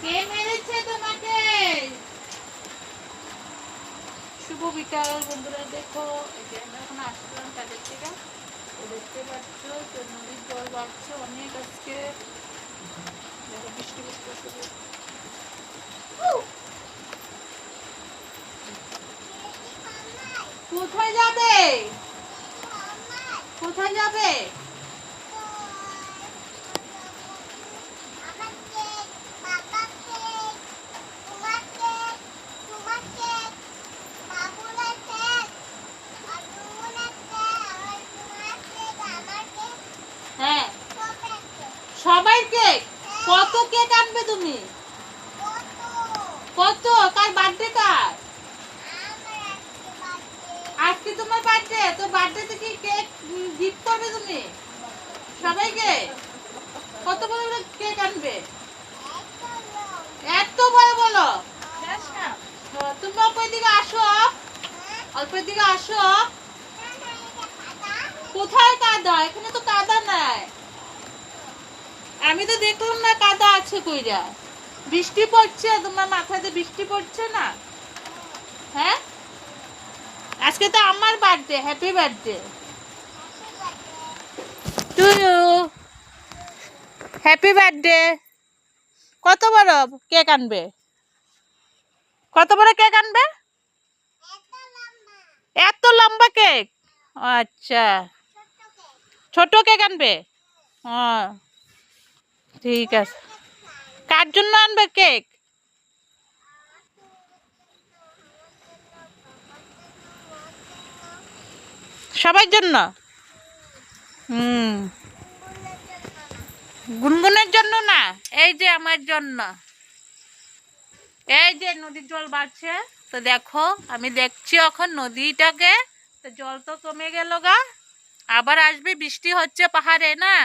কে মেরেছে তোমাকে? শুভ বিকাল বন্ধুরা। দেখো আমরা এখন আসলাম কাজের থেকে, দেখতে পাচ্ছ তো নদীর জল বাড়ছে অনেক আজকে। দেখো বৃষ্টি বৃষ্টি শুরু। কোথায় যাবে? কোথায় যাবে? হ্যাঁ সবাই কেক। কত কেক আনবে তুমি? কত? কার বার্থডে? কার আজকে? তোমার বার্থডে তো, বার্থডেতে কি কেক গিফট করবে তুমি সবাইকে? কত বড় বড় কেক আনবে? এত বড় বলো। তুমি অল্প দিকে আসো, অল্প দিকে আসো। কোথায় কাদা? এখানে তো কাদা নাই। আমি তো দেখলাম না কাদা আছে কইরা। বৃষ্টি পড়ছে, তোমার মাথাতে বৃষ্টি পড়ছে না? হ্যাঁ আজকে তো আমার birthday. Happy birthday to you. Happy birthday. কত বড় কেক আনবে? কত বড় কেক আনবে? এত লম্বা কেক? আচ্ছা ছোট কেক আনবে। ঠিক আছে। কার জন্য আনবে কেক? সবার জন্য? গুনগুনের জন্য না, এই যে আমার জন্য। এই যে নদীর জল বাড়ছে তো দেখো, আমি দেখছি এখন নদীটাকে। তো জল তো কমে গেল গা, আবার আসবে। বৃষ্টি হচ্ছে পাহাড়ে না।